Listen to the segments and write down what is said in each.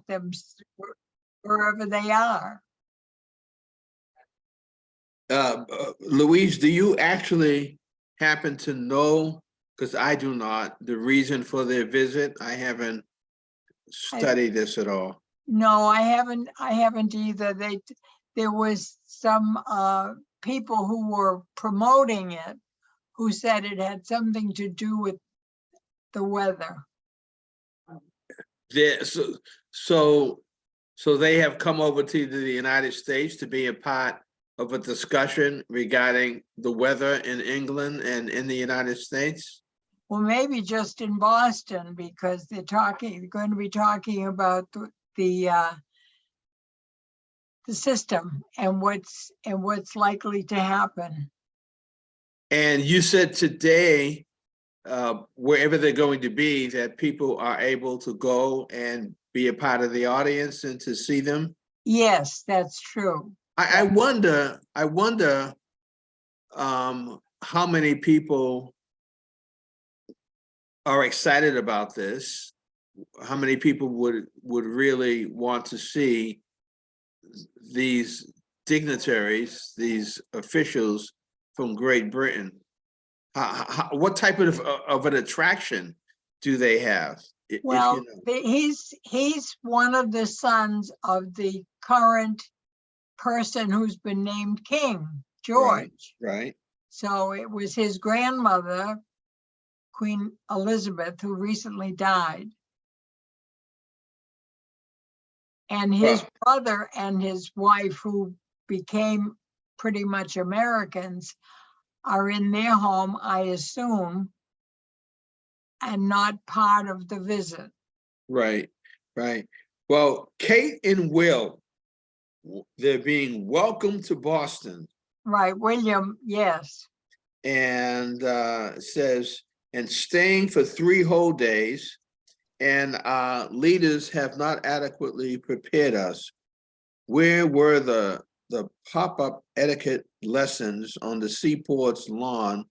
them wherever they are. Louise, do you actually happen to know, because I do not, the reason for their visit? I haven't studied this at all. No, I haven't either. There was some people who were promoting it who said it had something to do with the weather. So they have come over to the United States to be a part of a discussion regarding the weather in England and in the United States? Well, maybe just in Boston, because they're going to be talking about the system and what's likely to happen. And you said today, wherever they're going to be, that people are able to go and be a part of the audience and to see them? Yes, that's true. I wonder how many people are excited about this. How many people would really want to see these dignitaries, these officials from Great Britain? What type of an attraction do they have? Well, he's one of the sons of the current person who's been named king, George. Right. So it was his grandmother, Queen Elizabeth, who recently died. And his brother and his wife, who became pretty much Americans, are in their home, I assume, and not part of the visit. Right. Well, Kate and Will, they're being welcomed to Boston. Right, William, yes. And says, and staying for 3 whole days, and leaders have not adequately prepared us. Where were the pop-up etiquette lessons on the Seaport's lawn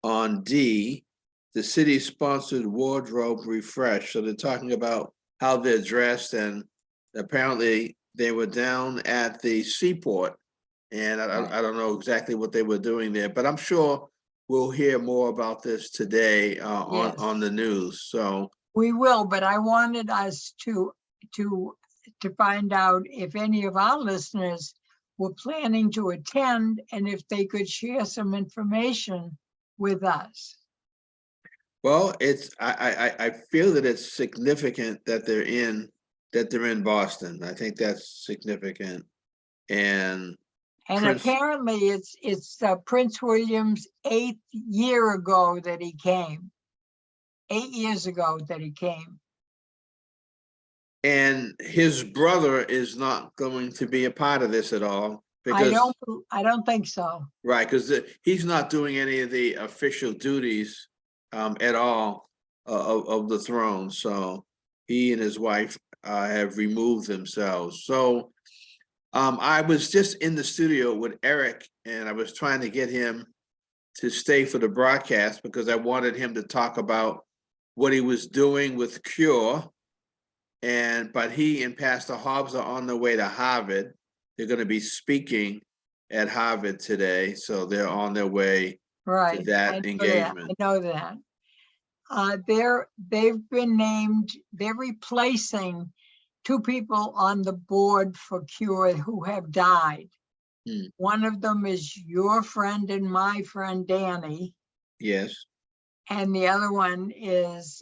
on D, the city-sponsored wardrobe refresh? So they're talking about how they're dressed, and apparently they were down at the Seaport, and I don't know exactly what they were doing there, but I'm sure we'll hear more about this today on the news. So we will, but I wanted us to find out if any of our listeners were planning to attend and if they could share some information with us. Well, I feel that it's significant that they're in Boston. I think that's significant. And apparently it's Prince William's 8th year ago that he came. 8 years ago that he came. And his brother is not going to be a part of this at all, because I don't think so. Right, because he's not doing any of the official duties at all of the throne. So he and his wife have removed themselves. So I was just in the studio with Eric, and I was trying to get him to stay for the broadcast because I wanted him to talk about what he was doing with Cure. But he and Pastor Hobbs are on their way to Harvard. They're going to be speaking at Harvard today, so they're on their way to that engagement. I know that. They've been named. They're replacing 2 people on the board for Cure who have died. One of them is your friend and my friend Danny. Yes. And the other one is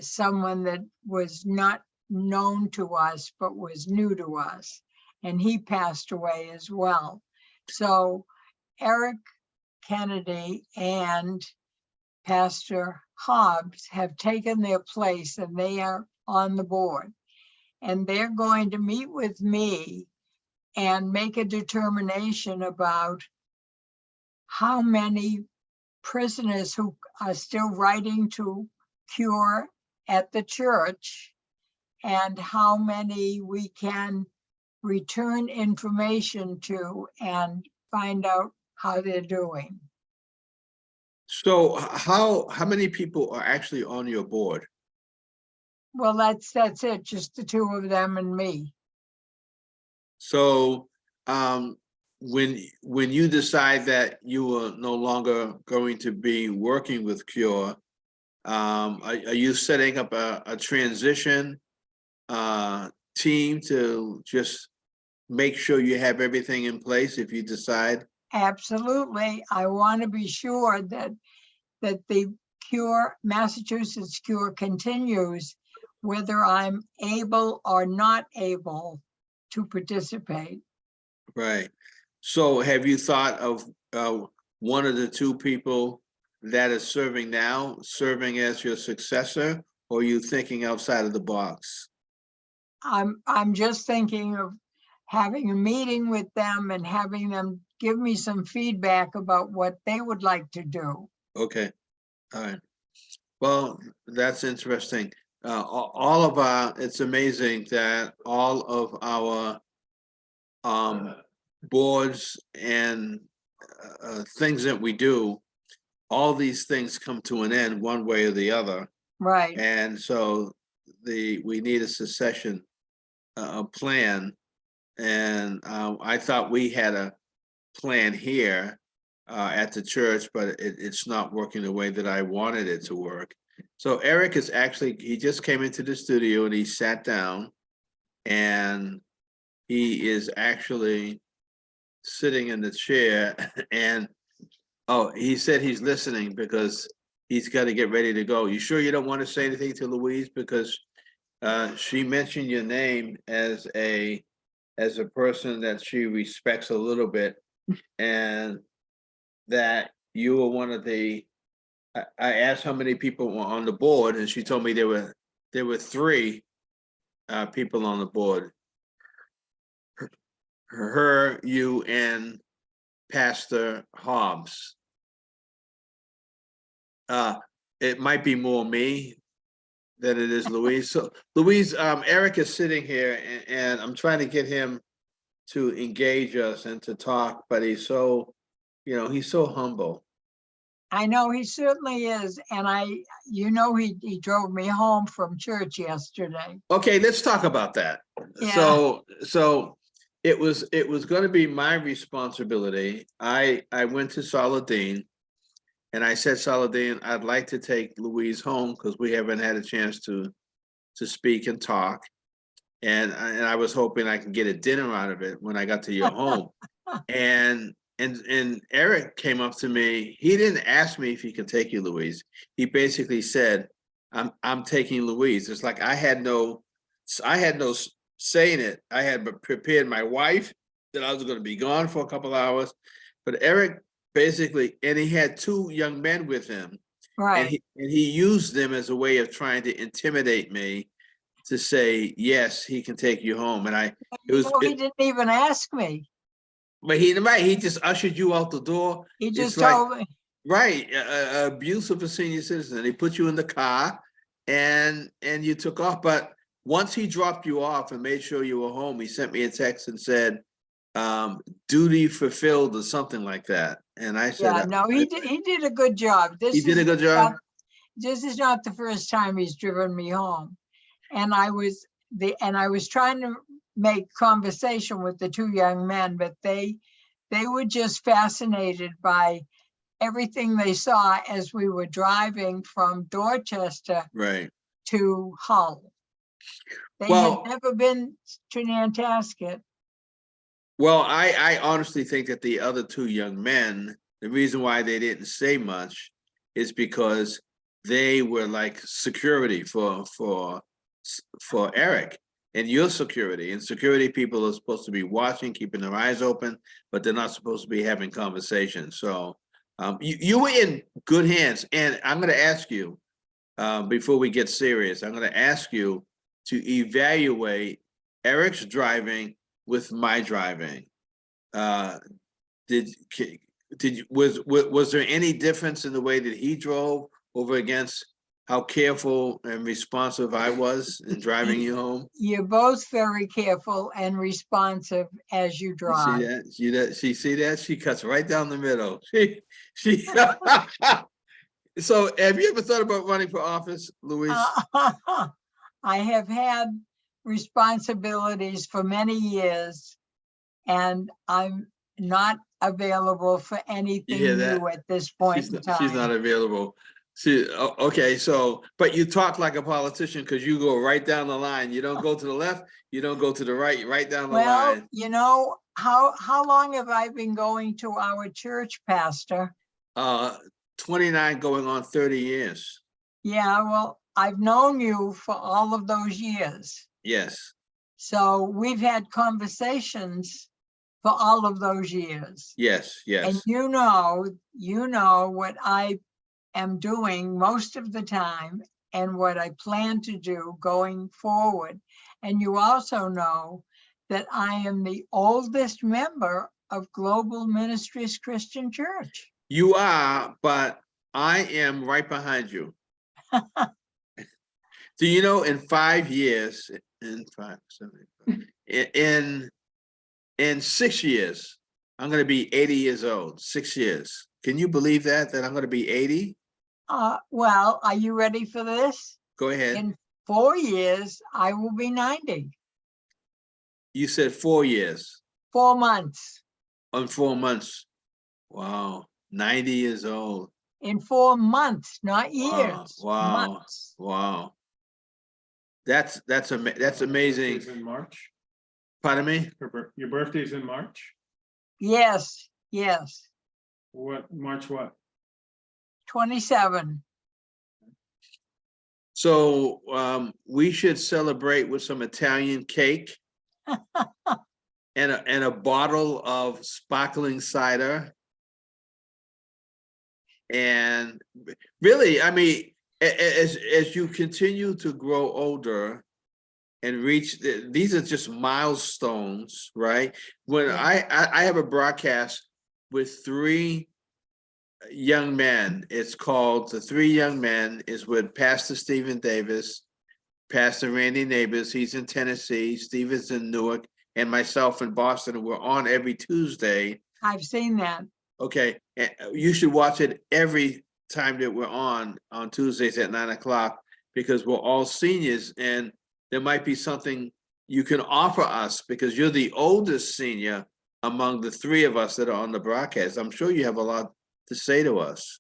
someone that was not known to us but was new to us, and he passed away as well. So Eric Kennedy and Pastor Hobbs have taken their place, and they are on the board, and they're going to meet with me and make a determination about how many prisoners who are still writing to Cure at the church and how many we can return information to and find out how they're doing. So how many people are actually on your board? Well, that's it, just the two of them and me. So, when you decide that you are no longer going to be working with Cure, are you setting up a transition team to just make sure you have everything in place if you decide? Absolutely. I want to be sure that the cure, Massachusetts cure continues, whether I'm able or not able to participate. Right. So have you thought of one of the two people that is serving now, serving as your successor, or are you thinking outside of the box? I'm just thinking of having a meeting with them and having them give me some feedback about what they would like to do. Okay, all right. Well, that's interesting. All of our, it's amazing that all of our boards and things that we do, all these things come to an end one way or the other. Right. And so we need a succession plan. And I thought we had a plan here at the church, but it's not working the way that I wanted it to work. So Eric is actually, he just came into the studio and he sat down and he is actually sitting in the chair and, oh, he said he's listening because he's got to get ready to go. You sure you don't want to say anything to Louise? Because she mentioned your name as a person that she respects a little bit, and that you were one of the. I asked how many people were on the board, and she told me there were three people on the board. Her, you, and Pastor Hobbs. It might be more me than it is Louise. So Louise, Eric is sitting here and I'm trying to get him to engage us and to talk, but he's so, he's so humble. I know he certainly is. And he drove me home from church yesterday. Okay, let's talk about that. Yeah. So it was going to be my responsibility. I went to Saladin and I said, Saladin, I'd like to take Louise home because we haven't had a chance to speak and talk. And I was hoping I can get a dinner out of it when I got to your home. And Eric came up to me. He didn't ask me if he could take you, Louise. He basically said, I'm taking Louise. It's like I had no say in it. I had prepared my wife that I was going to be gone for a couple hours. But Eric basically, and he had two young men with him. Right. And he used them as a way of trying to intimidate me to say, yes, he can take you home. And he didn't even ask me. But he just ushered you out the door. He just told me. Right, abuse of a senior citizen. He put you in the car and you took off. But once he dropped you off and made sure you were home, he sent me a text and said, duty fulfilled or something like that. And I said, yeah, no, he did a good job. He did a good job. This is not the first time he's driven me home. And I was trying to make conversation with the two young men, but they were just fascinated by everything they saw as we were driving from Dorchester to Hull. They had never been to Nantasket. Well, I honestly think that the other two young men, the reason why they didn't say much is because they were like security for Eric and your security. And security people are supposed to be watching, keeping their eyes open, but they're not supposed to be having conversations. So you were in good hands. And I'm going to ask you, before we get serious, I'm going to ask you to evaluate Eric's driving with my driving. Was there any difference in the way that he drove over against how careful and responsive I was in driving you home? You're both very careful and responsive as you drive. See that? She cuts right down the middle. She So have you ever thought about running for office, Louise? I have had responsibilities for many years, and I'm not available for You anything hear that? new at this point in She's not time. available. Okay, so, but you talk like a politician because you go right down the line. You don't go to the left, you don't go to the right, right down the Well, line. you know, how long have I been going to our church, Pastor? 29 going on 30 years. Yeah, well, I've known you for all of those years. Yes, So we've had conversations for all of those years. yes, And yes. you know what I am doing most of the time and what I plan to do going forward. And you also know that I am the oldest member of Global Ministries Christian Church. You are, but I am right behind you. Do you know in 5 years, in 6 years, I'm going to be 80 years old, 6 years. Can you believe that I'm going to be 80? Well, are you ready for this? Go ahead. In 4 years, I will be 90. You said 4 years. 4 months. On 4 months. Wow. 90 years old. In 4 months, not years. Wow. Months. Wow. That's amazing. Birthday's in March. Pardon me? Your birthday's in March? Yes, yes. March what? 27. So we should celebrate with some Italian cake and a bottle of sparkling cider. And really, I mean, as you continue to grow older and reach, these are just milestones, right? When Yeah. I have a broadcast with 3 young men. It's called The 3 Young Men. Is with Pastor Stephen Davis, Pastor Randy Neighbors, he's in Tennessee, Steve is in Newark, and myself in Boston. We're on every Tuesday. I've seen that. Okay, and you should watch it every time that we're on Tuesdays at 9 o'clock, because we're all seniors and there might be something you can offer us because you're the oldest senior among the 3 of us that are on the broadcast. I'm sure you have a lot to say to us.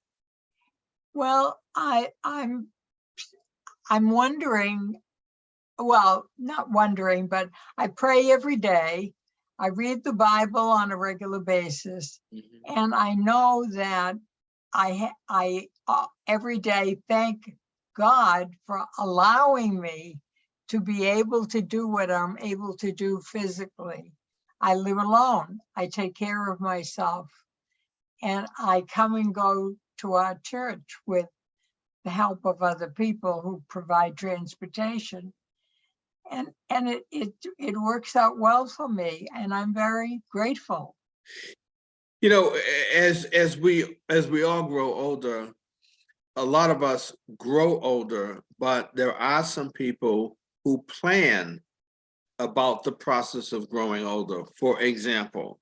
Well, I'm wondering, well, not wondering, but I pray every day. I read the Bible on a regular basis, and I know that I every day thank God for allowing me to be able to do what I'm able to do physically. I live alone. I take care of myself, and I come and go to our church with the help of other people who provide transportation. And it works out well for me, and I'm very grateful. You know, as we all grow older, a lot of us grow older, but there are some people who plan about the process of growing older. For example,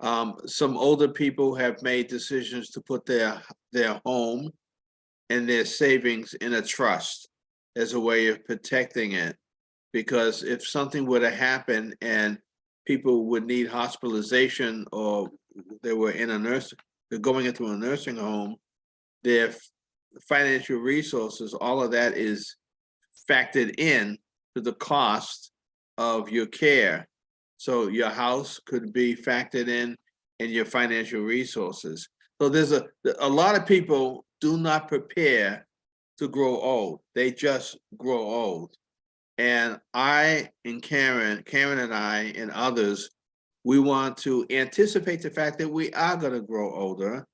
some older people have made decisions to put their home and their savings in a trust as a way of protecting it. Because if something were to happen and people would need hospitalization, or they were they're going into a nursing home, their financial resources, all of that is factored in to the cost of your care. So your house could be factored in and your financial resources. So there's a lot of people do not prepare to grow old. They just grow old. And I and Karen and I and others, we want to anticipate the fact that we are going to grow older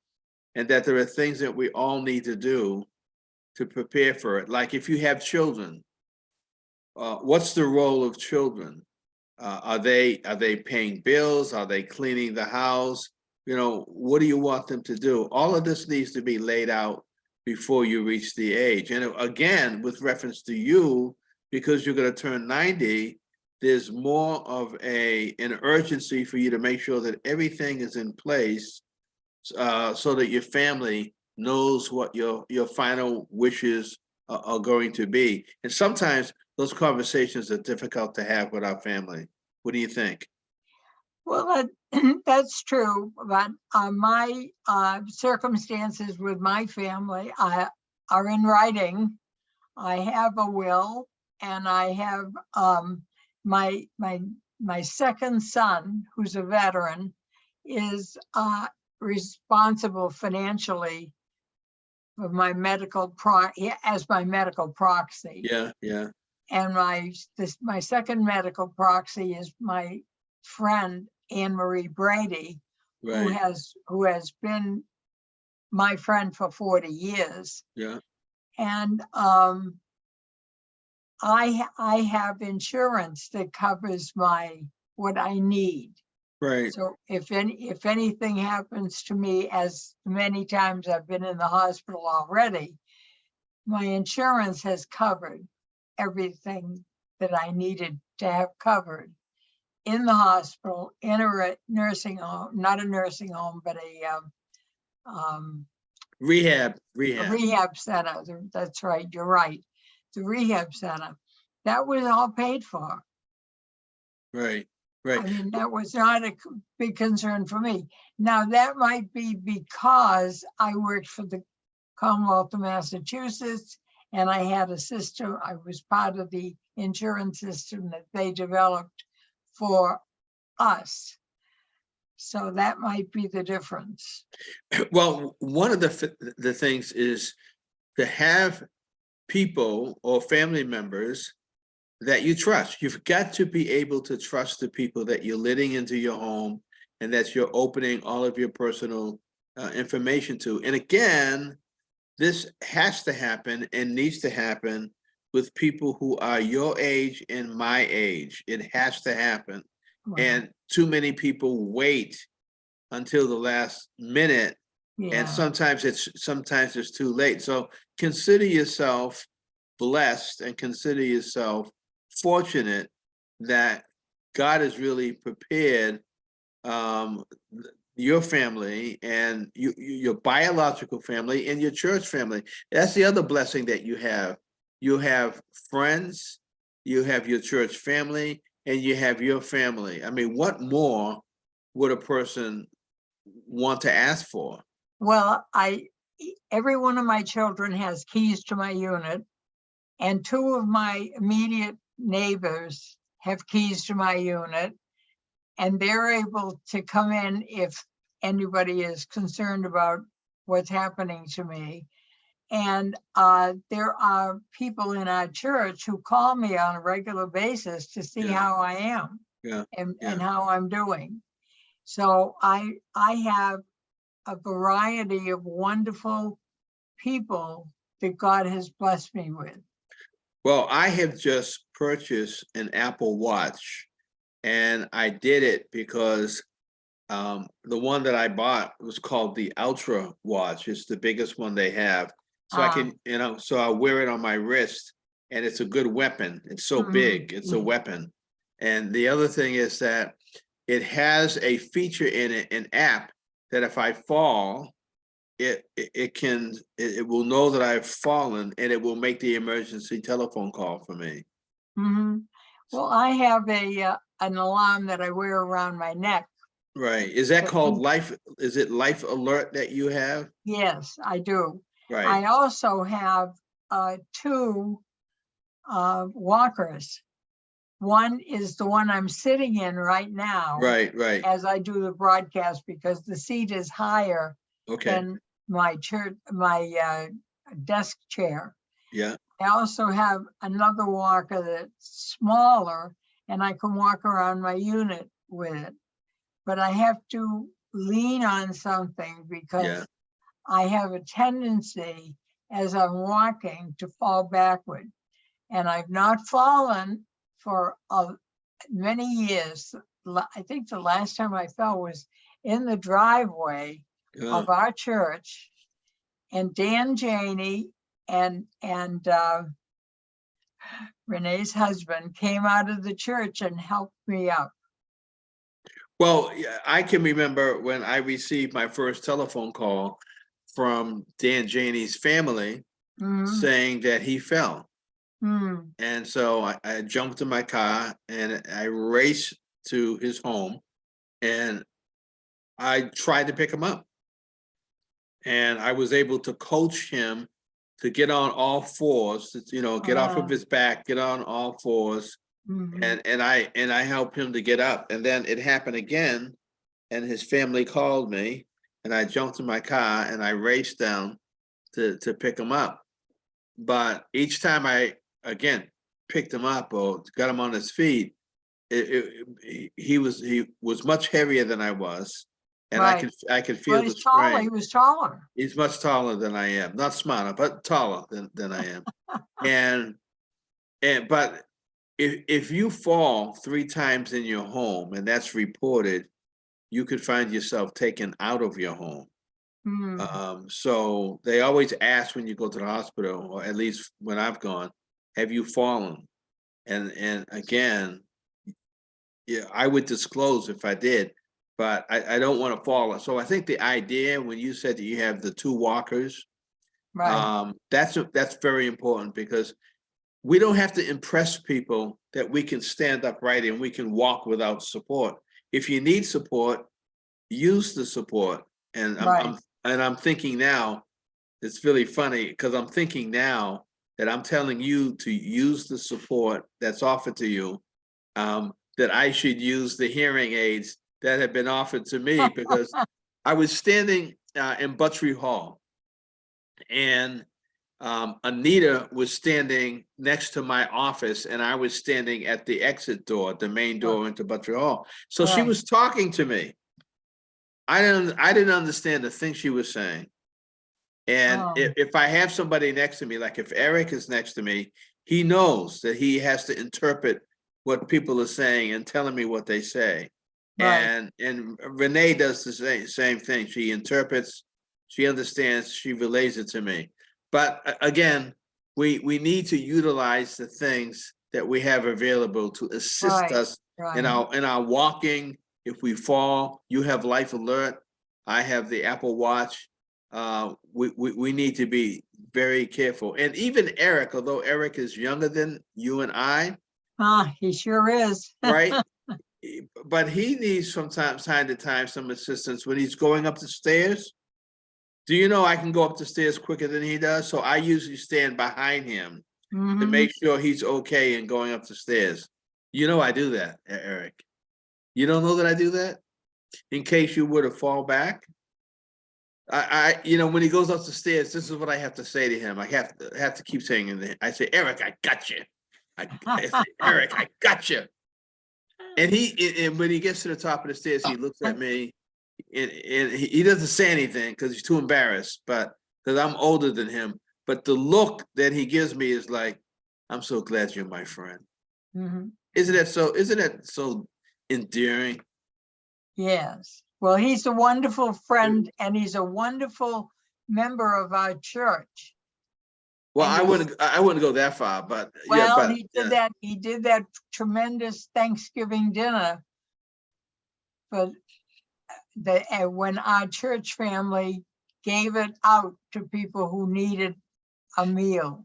and that there are things that we all need to do to prepare for it. Like if you have children, what's the role of children? Are they paying bills? Are they cleaning the house? You know, what do you want them to do? All of this needs to be laid out before you reach the age. And again, with reference to you, because you're going to turn 90, there's more of an urgency for you to make sure that everything is in place so that your family knows what your final wishes are going to be. And sometimes those conversations are difficult to have with our family. What do you think? Well, that's true, but my circumstances with my family are in writing. I have a will, and I have my second son, who's a veteran, is responsible financially for my as my medical proxy. Yeah, yeah, And my second medical proxy is my friend Anne Marie Brady, who right, has been my friend for 40 years. yeah, And I have insurance that covers what I need. right. So if anything happens to me, as many times I've been in the hospital already, my insurance has covered everything that I needed to have covered in the hospital, in a nursing home, not a nursing home, but Rehab, a rehab, rehab center. That's right, you're right. The rehab center. That was all paid for. right, right. I mean, that was not a big concern for me. Now, that might be because I worked for the Commonwealth of Massachusetts, and I had a system, I was part of the insurance system that they developed for us. So that might be the difference. Well, one of the things is to have people or family members that you trust. You've got to be able to trust the people that you're letting into your home and that you're opening all of your personal information to. And again, this has to happen and needs to happen with people who are your age and my age. It has to happen. Wow. And too many people wait until the last minute, and Yeah, sometimes it's too late. So consider yourself blessed and consider yourself fortunate that God has really prepared your family and your biological family and your church family. That's the other blessing that you have. You have friends, you have your church family, and you have your family. I mean, what more would a person want to ask for? well, every one of my children has keys to my unit, and two of my immediate neighbors have keys to my unit, and they're able to come in if anybody is concerned about what's happening to me. And there are people in our church who call me on a regular basis to see Yeah. how I am Yeah, and yeah. how I'm doing. So I have a variety of wonderful people that God has blessed me with. Well, I have just purchased an Apple Watch, and I did it because the one that I bought was called the Ultra Watch. It's the biggest one they have. So I can, so I wear it on my wrist, and it's a good weapon. It's so big, it's a weapon. And the other thing is that it has a feature in it, an app, that if I fall, it will know that I've fallen, and it will make the emergency telephone call for me. Well, I have an alarm that I wear around my neck. Right. Is that called Life? Is it Life Alert that you have? Yes, I do. Right. I also have two walkers. One is the one I'm sitting in right now. Right, right. As I do the broadcast, because the seat is higher Okay. than my desk chair. Yeah. I also have another walker that's smaller, and I can walk around my unit with it. But I have to lean on something because I have a tendency as I'm walking to fall backward. And I've not fallen for many years. I think the last time I fell was in the driveway of our church, and Dan Janey and Renee's husband came out of the church and helped me up. Well, I can remember when I received my first telephone call from Dan Janey's family, saying that he fell. Mm. And so I jumped in my car and I raced to his home and I tried to pick him up. And I was able to coach him to get on all fours, get off of his back, get on all fours. Mhm. And I helped him to get up. And then it happened again. And his family called me and I jumped in my car and I raced down to pick him up. But each time I, again, picked him up or got him on his feet, he was much heavier than I was. And Right. I could Well, feel the he's taller. He strain. was taller. He's much taller than I am, not smarter, but taller than I am. But if you fall 3 times in your home and that's reported, you could find yourself taken out of your home. Mm. So they always ask when you go to the hospital, or at least when I've gone, have you fallen? And again, yeah, I would disclose if I did, but I don't want to fall. So I think the idea when you said that you have the 2 walkers, Right. that's very important because we don't have to impress people that we can stand upright and we can walk without support. If you need support, use the support. And Right. I'm thinking now, it's really funny because I'm thinking now that I'm telling you to use the support that's offered to you, that I should use the hearing aids that have been offered to me because I was standing in Buttery Hall and Anita was standing next to my office and I was standing at the exit door, the main door into Buttery Hall. So she Right. was talking to me. I didn't understand the thing she was saying. And Oh. if I have somebody next to me, like if Eric is next to me, he knows that he has to interpret what people are saying and telling me what they say. Right. And Renee does the same thing. She interprets, she understands, she relays it to me. But again, we need to utilize the things that we have available to assist Right. us Right. in our walking. If we fall, you have Life Alert. I have the Apple Watch. We need to be very careful. And even Eric, although Eric is younger than you and I, He sure is. right? But he needs from time to time some assistance when he's going up the stairs. Do you know I can go up the stairs quicker than he does? So I usually stand behind him to Mhm. make sure he's okay in going up the stairs. You know I do that, Eric. You don't know that I do that? In case you were to fall back? When he goes up the stairs, this is what I have to say to him. I have to keep saying it. I say, Eric, I got you. I say, Eric, I got you. And when he gets to the top of the stairs, he looks at me and he doesn't say anything because he's too embarrassed, but because I'm older than him. But the look that he gives me is like, I'm so glad you're my friend. Mhm. Isn't that so endearing? Yes. Well, he's a wonderful friend and he's a wonderful member of our church. Well, And I wouldn't go that far, but yeah, well, but he did that tremendous Thanksgiving dinner for when our church family gave it out to people who needed a meal.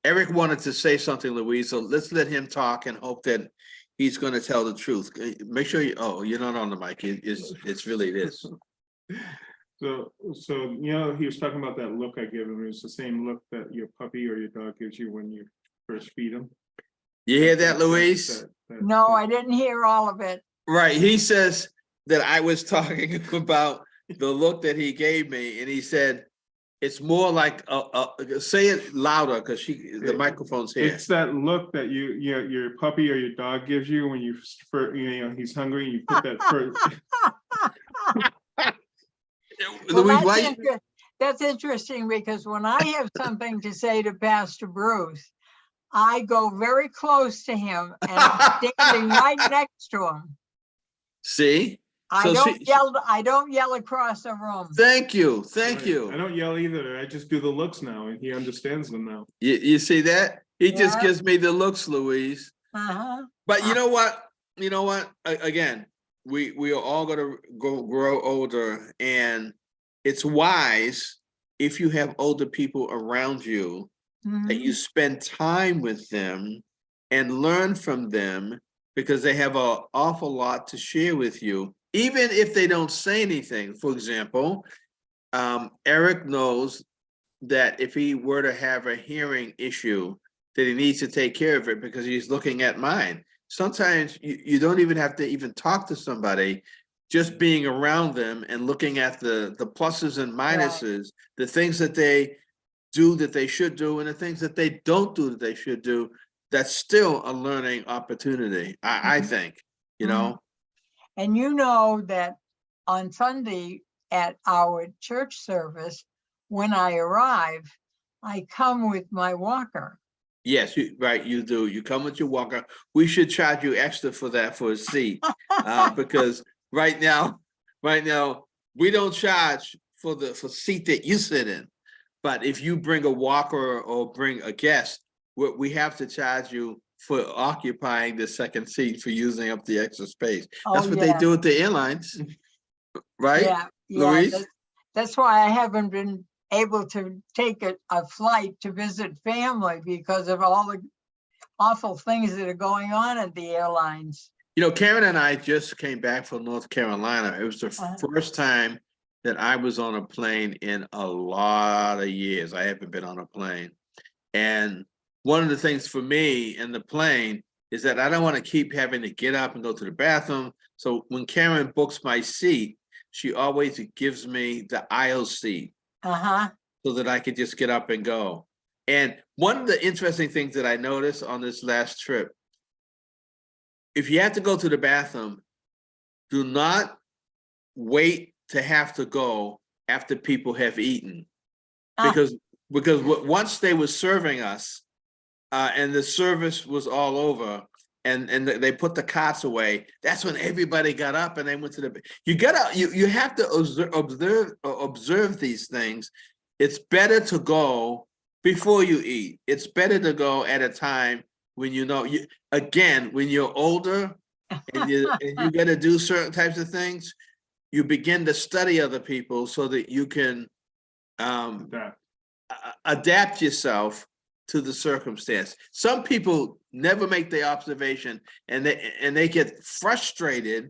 Eric wanted to say something, Louise, so let's let him talk and hope that he's going to tell the truth. Make sure you're not on the mic. It's really this. So he was talking about that look I give him. It's the same look that your puppy or your dog gives you when you first feed him. You hear that, Louise? No, I didn't hear all of it. Right. He says that I was talking about the look that he gave me, and he said, it's more like say it louder because the microphone's here. It's that look that your puppy or your dog gives you when he's hungry and you put that first. Well, Louise, that's interesting because when I have something to say to Pastor Bruce, I go very close to him and I'm standing right next to him. See? I don't yell across the room. Thank you. I don't yell either. I just do the looks now and he understands them now. You see that? He just gives me the looks, Louise. But you know what? Again, we are all going to grow older, and it's wise if you have older people around you, that you Mhm. spend time with them and learn from them, because they have an awful lot to share with you, even if they don't say anything. For example, Eric knows that if he were to have a hearing issue, that he needs to take care of it because he's looking at mine. Sometimes you don't even have to even talk to somebody, just being around them and looking at the pluses and minuses, the things that they do that they should do, and the things that they don't do that they should do. That's still a learning opportunity, I Mhm. think, you Mhm. know? And you know that on Sunday at our church service, when I arrive, I come with my walker. Yes, right, you do. You come with your walker. We should charge you extra for that for a seat. Because right now, we don't charge for the seat that you sit in. But if you bring a walker or bring a guest, we have to charge you for occupying the second seat, for using up the extra space. Oh, That's what they yeah, do at the airlines, right, yeah. Louise? That's why I haven't been able to take a flight to visit family because of all the awful things that are going on at the airlines. You know, Karen and I just came back from North Carolina. It was the Uh, first time that I was on a plane in a lot of years. I haven't been on a plane. And one of the things for me in the plane is that I don't want to keep having to get up and go to the bathroom. So when Karen books my seat, she always gives me the aisle seat Uh-huh. so that I could just get up and go. And one of the interesting things that I noticed on this last trip, if you have to go to the bathroom, do not wait to have to go after people have eaten, Ah, because once they were serving us, and the service was all over, and they put the cots away, that's when everybody got up and they went to the. You have to observe these things. It's better to go before you eat. It's better to go at a time when you know you, again, when you're older and you got to do certain types of things, you begin to study other people so that you can That, adapt yourself to the circumstance. Some people never make the observation, and they get frustrated.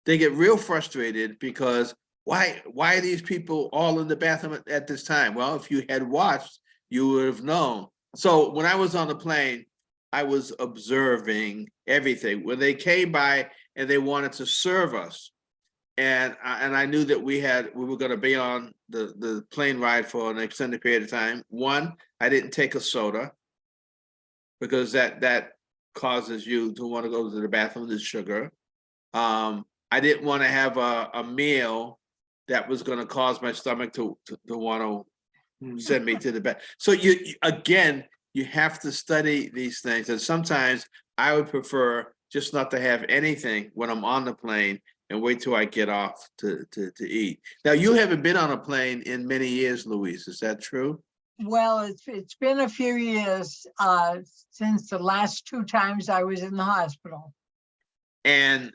They get real frustrated because why are these people all in the bathroom at this time? Well, if you had watched, you would have known. So when I was on the plane, I was observing everything. When they came by and they wanted to serve us, and I knew that we were going to be on the plane ride for an extended period of time. One, I didn't take a soda because that causes you to want to go to the bathroom. There's sugar. I didn't want to have a meal that was going to cause my stomach to want to send me to the bed. So again, you have to study these things, and sometimes I would prefer just not to have anything when I'm on the plane and wait till I get off to eat. Now, you haven't been on a plane in many years, Louise. Is that true? well, it's been a few years since the last two times I was in the hospital. And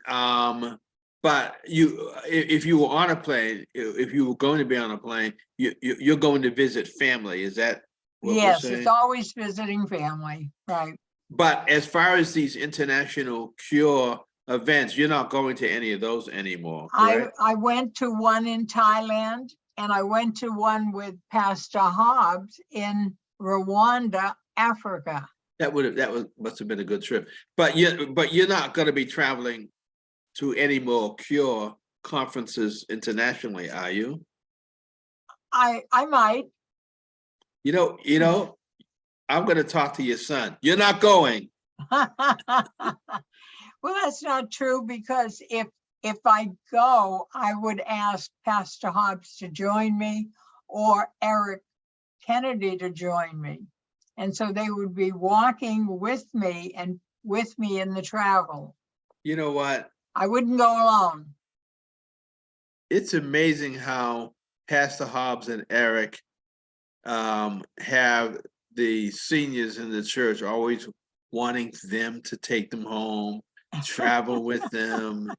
but if you were on a plane, if you were going to be on a plane, you're going to visit family. Is that what we're Yes, it's saying? always visiting family, right? But as far as these international cure events, you're not going to any of those anymore, correct? I went to one in Thailand and I went to one with Pastor Hobbs in Rwanda, Africa. Must have been a good trip. But you're not going to be traveling to any more cure conferences internationally, are you? I might. You know, I'm going to talk to your son. You're not going. Well, that's not true because if I go, I would ask Pastor Hobbs to join me or Eric Kennedy to join me. And so they would be walking with me and with me in the travel. You know what? I wouldn't go alone. It's amazing how Pastor Hobbs and Eric have the seniors in the church always wanting them to take them home, travel with them.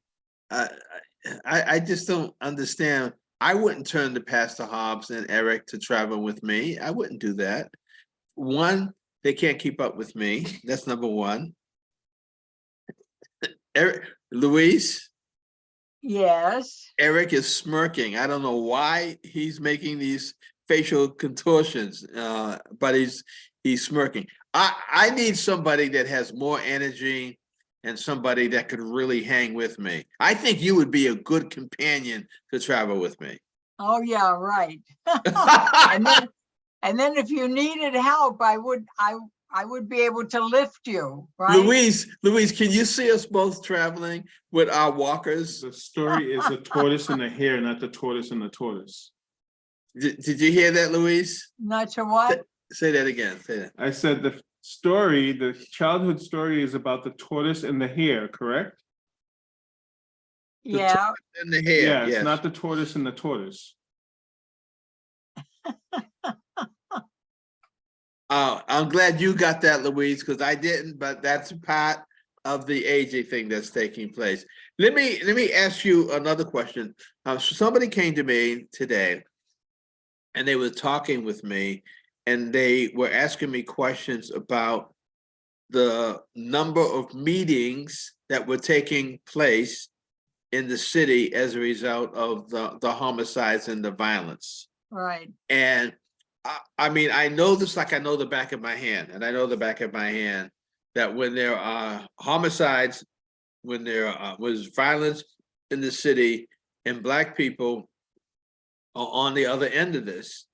I just don't understand. I wouldn't turn to Pastor Hobbs and Eric to travel with me. I wouldn't do that. One, they can't keep up with me. That's number one. Louise, Yes. Eric is smirking. I don't know why he's making these facial contortions, but he's smirking. I need somebody that has more energy and somebody that could really hang with me. I think you would be a good companion to travel with me. Oh, yeah, right. And then if you needed help, I would be able to lift you, right? Louise, can you see us both traveling with our walkers? The story is the tortoise and the hare, not the tortoise and the tortoise. Did you hear that, Louise? Not sure what? Say that again. Say that. I said the story, the childhood story is about the tortoise and the hare, correct? Yeah. And the hair. Yeah, Yes. it's not the tortoise and the tortoise. Oh, I'm glad you got that, Louise, because I didn't, but that's part of the aging thing that's taking place. Let me ask you another question. Somebody came to me today and they were talking with me and they were asking me questions about the number of meetings that were taking place in the city as a result of the homicides and the violence. Right. And I mean, I know this like I know the back of my hand, and I know the back of my hand that when there are homicides, when there was violence in the city, and Black people are on the other end of this,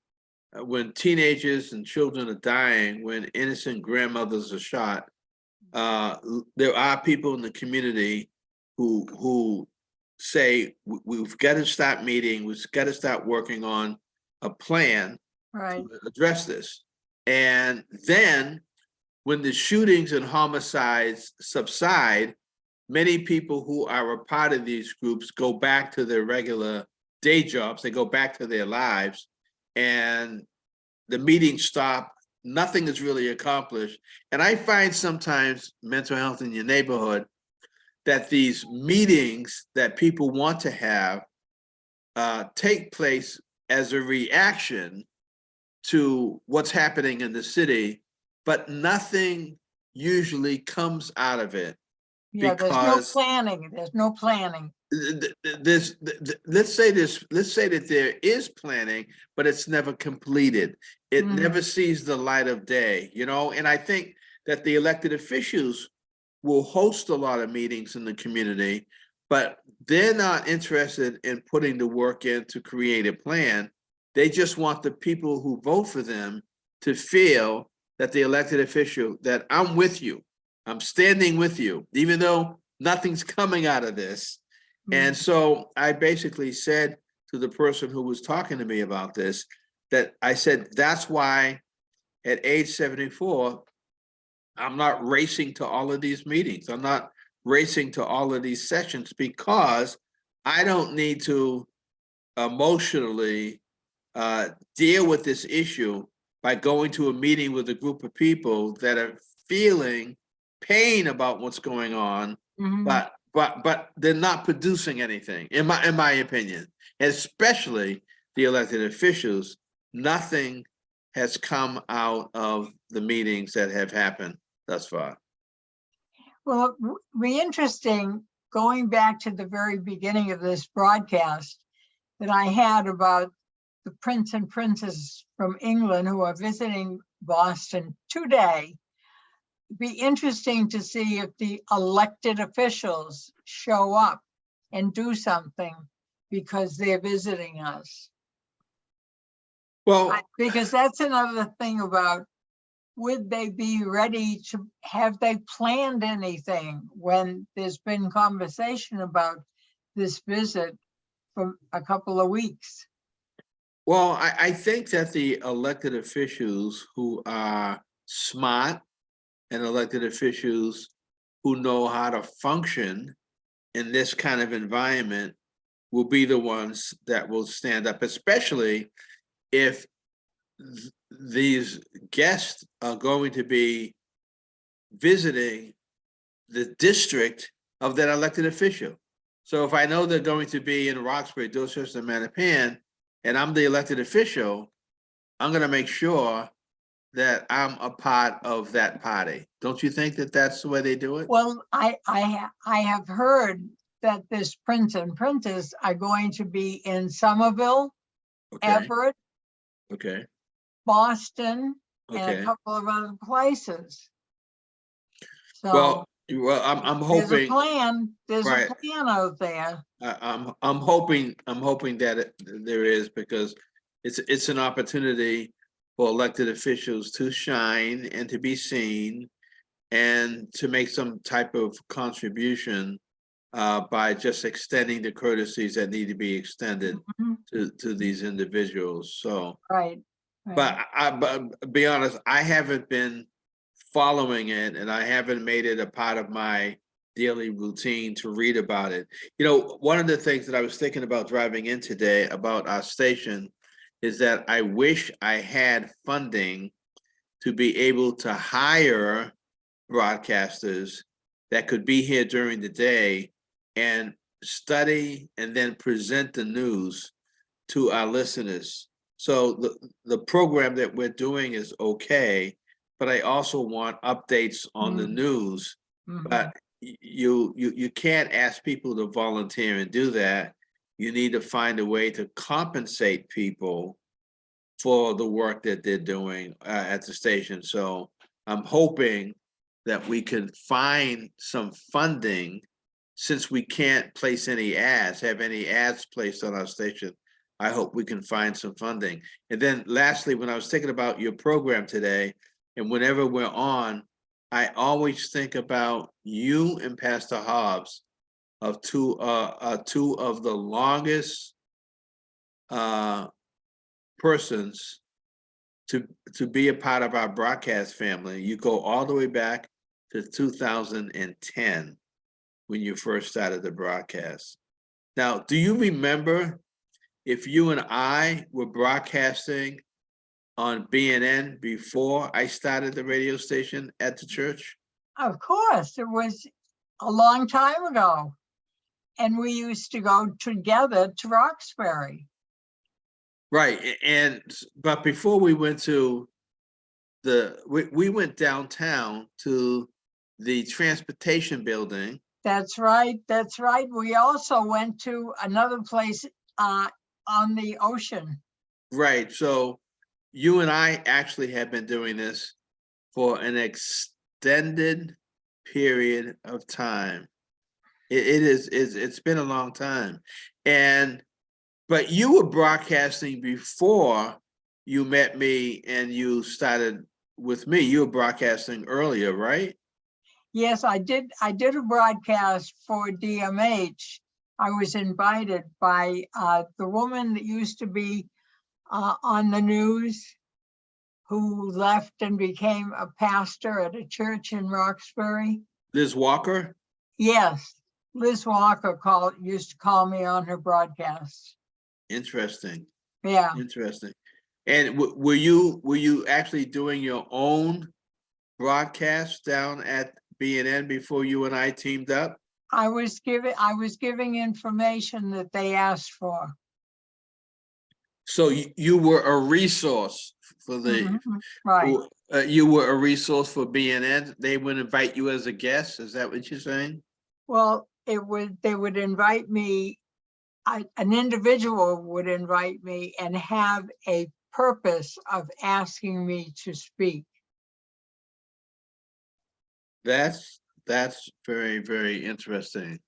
when teenagers and children are dying, when innocent grandmothers are shot, there are people in the community who say we've got to stop meeting, we've got to start working on a plan Right. to address this. And then when the shootings and homicides subside, many people who are a part of these groups go back to their regular day jobs, they go back to their lives, and the meetings stop, nothing is really accomplished. And I find sometimes mental health in your neighborhood that these meetings that people want to have take place as a reaction to what's happening in the city, but nothing usually comes out of it. Yeah, there's no Because planning. There's no planning. let's say that there is planning, but it's never completed. It never sees the light of day, you know? And I think that the elected officials will host a lot of meetings in the community, but they're not interested in putting the work in to create a plan. They just want the people who vote for them to feel that the elected official, that I'm with you, I'm standing with you, even though nothing's coming out of this. And so I basically said to the person who was talking to me about this, that I said, that's why at age 74, I'm not racing to all of these meetings. I'm not racing to all of these sessions because I don't need to emotionally deal with this issue by going to a meeting with a group of people that are feeling pain about what's going on, but they're not producing anything, in my opinion, especially the elected officials. Nothing has come out of the meetings that have happened thus far. Well, it would be interesting going back to the very beginning of this broadcast that I had about the Prince and Princess from England who are visiting Boston today. It'd be interesting to see if the elected officials show up and do something because they're visiting us. Well, Because that's another thing about, would they be ready to, have they planned anything when there's been conversation about this visit for a couple of weeks? well, I think that the elected officials who are smart and elected officials who know how to function in this kind of environment will be the ones that will stand up, especially if these guests are going to be visiting the district of that elected official. So if I know they're going to be in Roxbury, Dorchester, and Mattapan, and I'm the elected official, I'm gonna make sure that I'm a part of that party. Don't you think that that's the way they do it? Well, I have heard that this Prince and Princess are going to be in Somerville, Okay, Everett, okay, Boston, and a okay. couple of other places. So Well, I'm there's a hoping, plan, there's a right. plan out there. I'm hoping that there is, because it's an opportunity for elected officials to shine and to be seen and to make some type of contribution by just extending the courtesies that need to be extended Mhm. to these individuals. So, Right, but right. but be honest, I haven't been following it, and I haven't made it a part of my daily routine to read about it. You know, one of the things that I was thinking about driving in today about our station is that I wish I had funding to be able to hire broadcasters that could be here during the day and study and then present the news to our listeners. So the program that we're doing is okay, but I also want updates on the Mm, news. mhm. But you can't ask people to volunteer and do that. You need to find a way to compensate people for the work that they're doing at the station. So I'm hoping that we can find some funding, since we can't place any ads, have any ads placed on our station. I hope we can find some funding. And then lastly, when I was thinking about your program today, and whenever we're on, I always think about you and Pastor Hobbs, of two of the longest uh persons to be a part of our broadcast family. You go all the way back to 2010 when you first started the broadcast. Now, do you remember if you and I were broadcasting on BNN before I started the radio station at the church? Of course, it was a long time ago. And we used to go together to Roxbury. Right, but before we went to we went downtown to the transportation building. That's right, that's right. We also went to another place on the ocean. Right, so you and I actually have been doing this for an extended period of time. It's been a long time. But you were broadcasting before you met me and you started with me. You were broadcasting earlier, right? Yes, I did a broadcast for DMH. I was invited by the woman that used to be on the news, who left and became a pastor at a church in Roxbury. Liz Walker? Yes, Liz Walker used to call me on her broadcasts. Interesting, Yeah, interesting. And were you actually doing your own broadcast down at BNN before you and I teamed up? I was giving information that they asked for. So you were a resource for the, Mhm, right. you were a resource for BNN. They would invite you as a guest. Is that what you're saying? Well, they would invite me, an individual would invite me and have a purpose of asking me to speak. That's very, very interesting.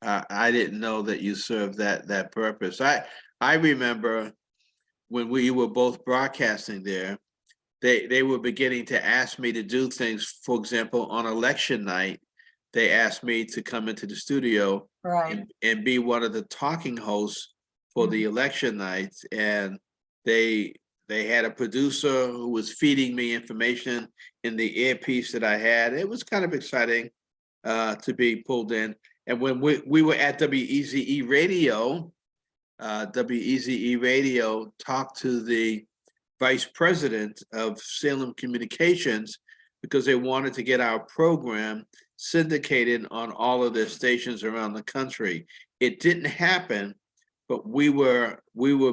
I didn't know that you served that purpose. I remember when we were both broadcasting there, they were beginning to ask me to do things. For example, on election night, they asked me to come into the studio Right. and be one of the talking hosts for the election nights. And they had a producer who was feeding me information in the earpiece that I had. It was kind of exciting to be pulled in. And when we were at WEZE Radio, WEZE Radio talked to the vice president of Salem Communications because they wanted to get our program syndicated on all of their stations around the country. it didn't happen, but we were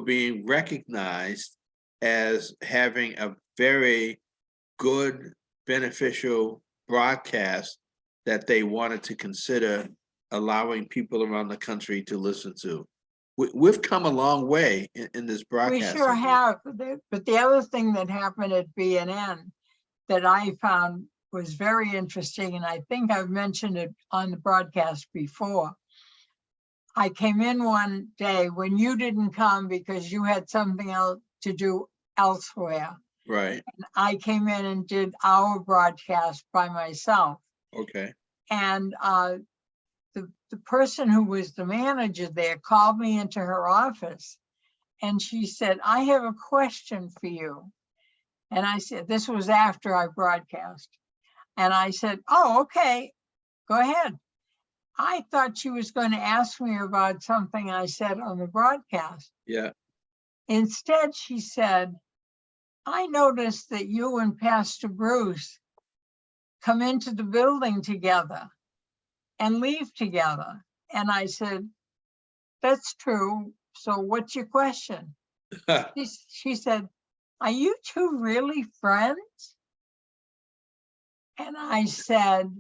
being recognized as having a very good, beneficial broadcast that they wanted to consider allowing people around the country to listen to. We've come a long way in this We broadcast. sure have, but the other thing that happened at BNN that I found was very interesting, and I think I've mentioned it on the broadcast before. I came in one day when you didn't come because you had something else to do elsewhere. Right, I came in and did our broadcast by myself. okay. And the person who was the manager there called me into her office and she said, I have a question for you. And I said, this was after I broadcast. And I said, oh, okay, go ahead. I thought she was going to ask me about something I said on the broadcast. Yeah, Instead, she said, I noticed that you and Pastor Bruce come into the building together and leave together. And I said, that's true. So what's your question? She said, are you two really friends? And I said,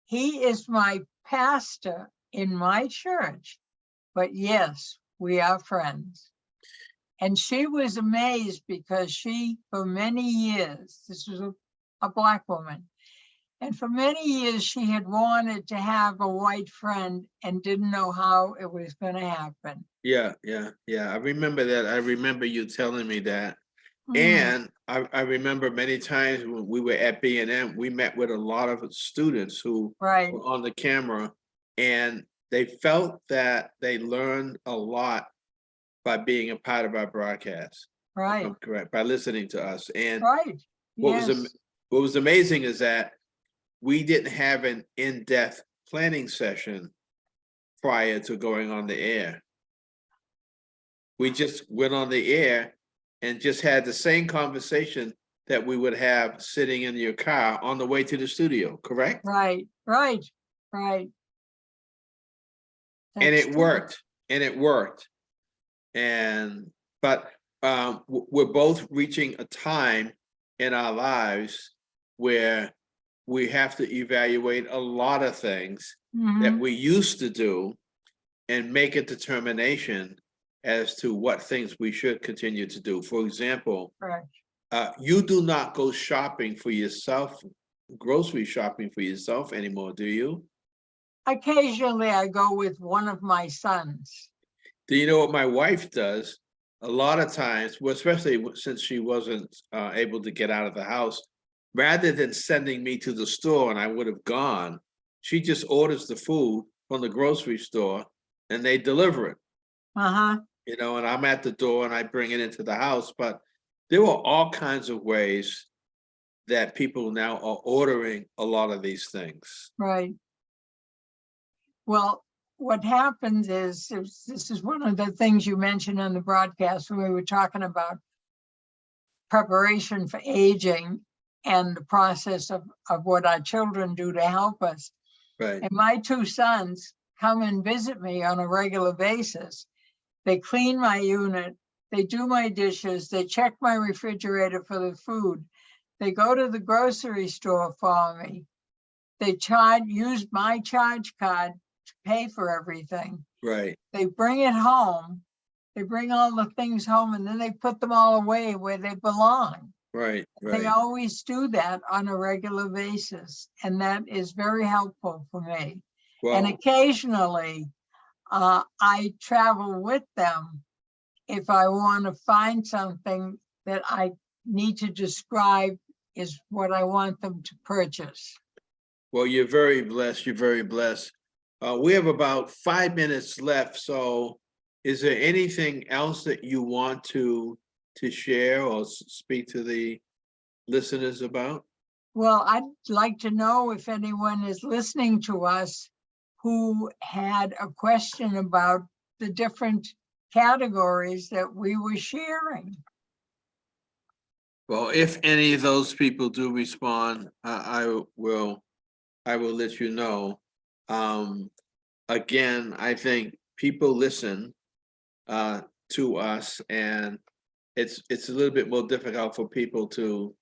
he is my pastor in my church, but yes, we are friends. And she was amazed because she, for many years, this was a Black woman, and for many years she had wanted to have a white friend and didn't know how it was going to happen. yeah. I remember that. I remember you telling me that. Mm, And I remember many times when we were at B&M, we met with a lot of students who right, were on the camera, and they felt that they learned a lot by being a part of our broadcast. If right, I'm correct, by listening to us. And right. what Yes, was amazing is that we didn't have an in-depth planning session prior to going on the air. We just went on the air and just had the same conversation that we would have sitting in your car on the way to the studio, correct? right, right, right. And That's it true. worked, and it worked. But we're both reaching a time in our lives where we have to evaluate a lot of things that Mhm. we used to do and make a determination as to what things we should continue to do. For example, Correct. you do not go shopping for yourself, grocery shopping for yourself anymore, do you? Occasionally I go with one of my sons. Do you know what my wife does? A lot of times, well, especially since she wasn't able to get out of the house, rather than sending me to the store and I would have gone, she just orders the food from the grocery store and they deliver it. Uh-huh. You know, and I'm at the door and I bring it into the house. But there were all kinds of ways that people now are ordering a lot of these things. Right. Well, what happens is this is one of the things you mentioned on the broadcast when we were talking about preparation for aging and the process of what our children do to help us. Right. And my two sons come and visit me on a regular basis. They clean my unit, they do my dishes, they check my refrigerator for the food. They go to the grocery store for me. They use my charge card to pay for everything. Right. They bring it home. They bring all the things home and then they put them all away where they belong. Right. They Right. always do that on a regular basis. And that is very helpful for me. And Well, occasionally I travel with them if I want to find something that I need to describe is what I want them to purchase. well, you're very blessed. You're very blessed. We have about 5 minutes left. So is there anything else that you want to share or speak to the listeners about? Well, I'd like to know if anyone is listening to us who had a question about the different categories that we were sharing. Well, if any of those people do respond, I will let you know. again, I think people listen to us, and it's a little bit more difficult for people to,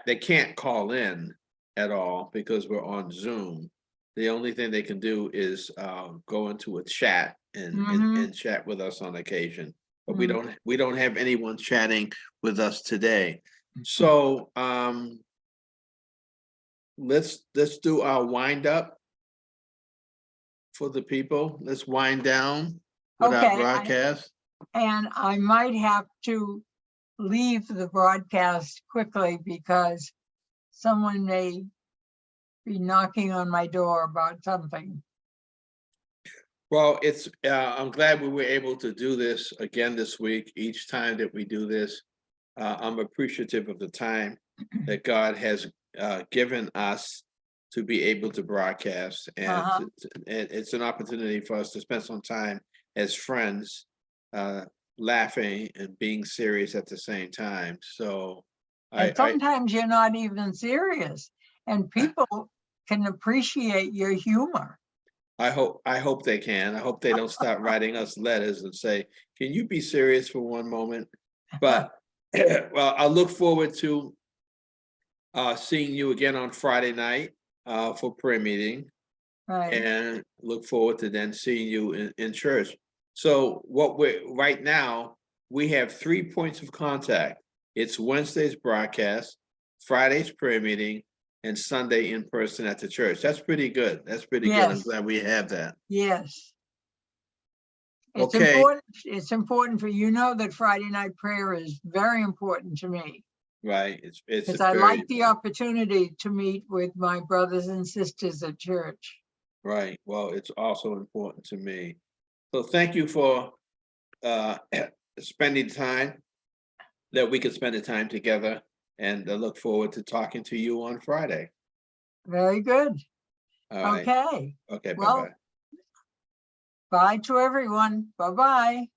they can't call in at all because we're on Zoom. The only thing they can do is go into a chat and chat with us on occasion. But we don't have anyone chatting with us today. So let's do our wind up for the people. Let's wind down with our Okay, broadcast. And I might have to leave the broadcast quickly because someone may be knocking on my door about something. Well, I'm glad we were able to do this again this week. Each time that we do this, I'm appreciative of the time that God has given us to be able to broadcast, and it's an opportunity for us to spend some time as friends, laughing and being serious at the same time. So, And sometimes you're not even serious, and people can appreciate your humor. I hope they can. I hope they don't start writing us letters and say, "Can you be serious for one moment?" But well, I look forward to seeing you again on Friday night for prayer meeting, Right. and look forward to then seeing you in church. So right now, we have 3 points of contact. It's Wednesday's broadcast, Friday's prayer meeting, and Sunday in person at the church. That's pretty good. That's pretty good. I'm Yes. glad we have that. Yes. It's Okay. important. It's important for you know that Friday night prayer is very important to me. Right. It's Because I like the opportunity to meet with my brothers and sisters at church. right. Well, it's also important to me. So thank you for spending time that we could spend the time together, and I look forward to talking to you on Friday. Very good. All right. Okay. Okay. Well, Bye-bye. bye to everyone. Bye-bye.